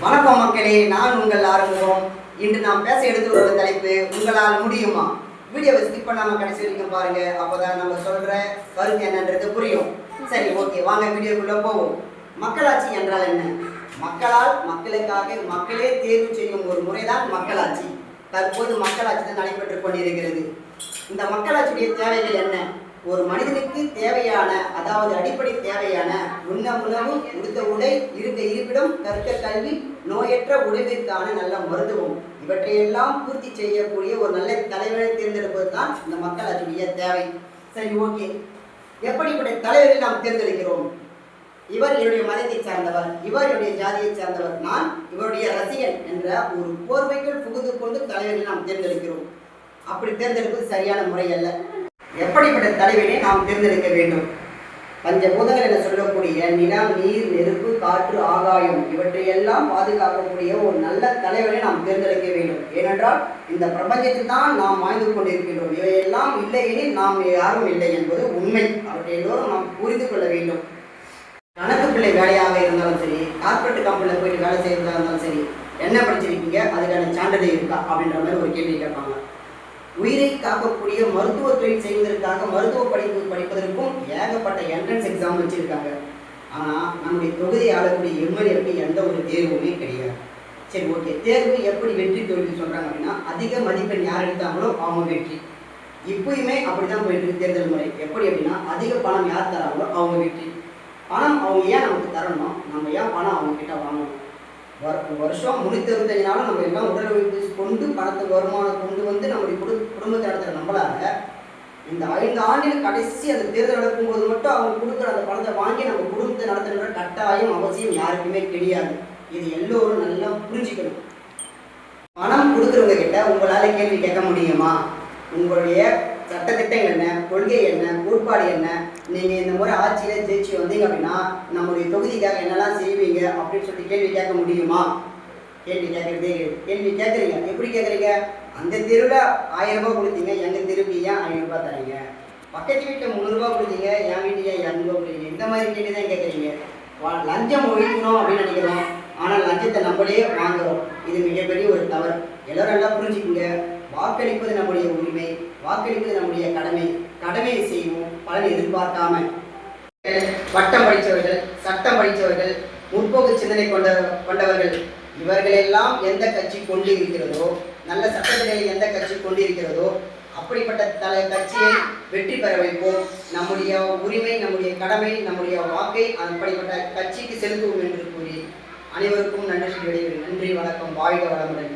வணக்கம் மக்களே, நான் உங்கள் ஆறுமுகம். இன்று நாம் பேச எடுத்துள்ள தலைப்பு உங்களால் முடியுமா. வீடியோவை ஸ்கிப் பண்ணாம கடைசி வரைக்கும் பாருங்க. அப்போதான் நம்ம சொல்ற கருத்து என்னன்றது புரியும். சரி, ஓகே, வாங்க வீடியோக்குள்ள போவோம். மக்களாட்சி என்றால் என்ன? மக்களால் மக்களுக்காக மக்களே தேர்வு செய்யும் ஒரு முறைதான் மக்களாட்சி. தற்போது மக்களாட்சி தான் நடைபெற்றுக் கொண்டிருக்கிறது. இந்த மக்களாட்சியுடைய தேவைகள் என்ன? ஒரு மனிதனுக்கு தேவையான, அதாவது அடிப்படை தேவையான உண்ண உணவு, உடுத்த உடை, இருக்க இருப்பிடம், கற்க கல்வி, நோயற்ற உடம்பிற்கான நல்ல மருத்துவம், இவற்றையெல்லாம் பூர்த்தி செய்யக்கூடிய ஒரு நல்ல தலைவரை தேர்ந்தெடுப்பது தான் இந்த மக்களாட்சியுடைய தேவை. சரி, ஓகே, எப்படிப்பட்ட தலைவரை நாம் தேர்ந்தெடுக்கிறோம்? இவர் என்னுடைய மதத்தை சார்ந்தவர், இவர் என்னுடைய ஜாதியை சார்ந்தவர், நான் இவருடைய ரசிகன் என்ற ஒரு போர்வைக்குள் புகுந்து கொண்டு தலைவரை நாம் தேர்ந்தெடுக்கிறோம். அப்படி தேர்ந்தெடுப்பது சரியான முறை அல்ல. எப்படிப்பட்ட தலைவனை நாம் தேர்ந்தெடுக்க வேண்டும்? பஞ்சபூதங்கள் என சொல்லக்கூடிய நிலம், நீர், நெருப்பு, காற்று, ஆகாயம், இவற்றையெல்லாம் பாதுகாக்கக்கூடிய ஒரு நல்ல தலைவனை நாம் தேர்ந்தெடுக்க வேண்டும். ஏனென்றால் இந்த பிரபஞ்சத்தில் தான் நாம் வாழ்ந்து கொண்டிருக்கின்றோம். இவையெல்லாம் இல்லை எனில் நாம் யாரும் இல்லை என்பது உண்மை. அவற்றை எல்லோரும் நாம் புரிந்து கொள்ள வேண்டும். கணக்கு பிள்ளை வேலையாக இருந்தாலும் சரி, கார்பரேட் கம்பெனியில் போயிட்டு வேலை செய்யறதா இருந்தாலும் சரி, என்ன படிச்சிருக்கீங்க, அதுக்கான சான்றிதழ் இருக்கா அப்படின்ற மாதிரி ஒரு கேள்வி கேட்பாங்க. உயிரை காக்கக்கூடிய மருத்துவ தொழில் செய்வதற்காக மருத்துவ படிப்பு படிப்பதற்கும் ஏகப்பட்ட என்ட்ரன்ஸ் எக்ஸாம் வச்சுருக்காங்க. ஆனால் நம்முடைய தொகுதி ஆளக்கூடிய எம்எல்ஏக்கு எந்த ஒரு தேர்வுமே கிடையாது. சரி, ஓகே, தேர்வு எப்படி வெற்றி தோல்வி சொல்கிறாங்க அப்படின்னா, அதிக மதிப்பெண் யார் எடுத்தாங்களோ அவங்க வெற்றி. இப்போயுமே அப்படி தான் போயிட்டு தேர்தல் முறை. எப்படி அப்படின்னா, அதிக பணம் யார் தராங்களோ அவங்க வெற்றி. பணம் அவங்க ஏன் நமக்கு தரணும்? நம்ம ஏன் பணம் அவங்க கிட்ட வாங்கணும்? வருஷம் 365 நாளும் நம்ம எல்லாம் உடல் உழைப்பு கொண்டு பணத்தை வருமானம் கொண்டு வந்து நம்முடைய குடும்பத்தை நடத்துகிற நம்மளால இந்த 5 ஆண்டில் கடைசி அந்த தேர்தல் நடக்கும்போது மட்டும் அவங்க கொடுக்குற அந்த பணத்தை வாங்கி நம்ம குடும்பத்தை நடத்துகிற கட்டாயம் அவசியம் யாருக்குமே கிடையாது. இது எல்லோரும் நல்லா புரிஞ்சுக்கணும். பணம் கொடுக்குறவங்க கிட்ட உங்களால் கேள்வி கேட்க முடியுமா? உங்களுடைய சட்டத்திட்டங்கள் என்ன, கொள்கை என்ன, கோட்பாடு என்ன, நீங்கள் இந்த முறை ஆட்சியில் ஜெயிச்சு வந்தீங்க அப்படின்னா நம்முடைய தொகுதிக்காக என்னெல்லாம் செய்வீங்க அப்படின்னு சொல்லி கேள்வி கேட்க முடியுமா? கேள்வி கேட்குறீங்க. எப்படி கேட்குறீங்க? அந்த தெருவில் 1000 ரூபாய் கொடுத்தீங்க, எங்கள் தெருவுக்கு ஏன் 500 ரூபாய் தரீங்க? பக்கத்து வீட்டில் 300 ரூபாய் கொடுத்தீங்க, என் வீட்டுக்கு ஏன் 200 ரூபாய் கொடுத்தீங்க? இந்த மாதிரி கேள்வி தான் கேட்குறீங்க. லஞ்சம் ஒழிக்கணும் அப்படின்னு நினைக்கிறோம், ஆனால் லஞ்சத்தை நம்மளே வாங்குறோம். இது மிகப்பெரிய ஒரு தவறு. எல்லோரும் நல்லா புரிஞ்சுக்குங்க. வாக்களிப்பது நம்முடைய உரிமை, வாக்களிப்பது நம்முடைய கடமை. கடமையை செய்வோம், பலன் எதிர்பார்க்காம. பட்டம் படித்தவர்கள், சட்டம் படித்தவர்கள், முற்போக்கு சிந்தனை கொண்டவர்கள், இவர்களெல்லாம் எந்த கட்சி கொண்டு இருக்கிறதோ, நல்ல சட்டத்திலே எந்த கட்சி கொண்டு இருக்கிறதோ அப்படிப்பட்ட கட்சியை வெற்றி பெற வைப்போம். நம்முடைய உரிமை, நம்முடைய கடமை, நம்முடைய வாக்கை அப்படிப்பட்ட கட்சிக்கு செலுத்துவோம் என்று கூறி அனைவருக்கும் நன்றி. நன்றி, வணக்கம், வாழ்க வளமுடன்.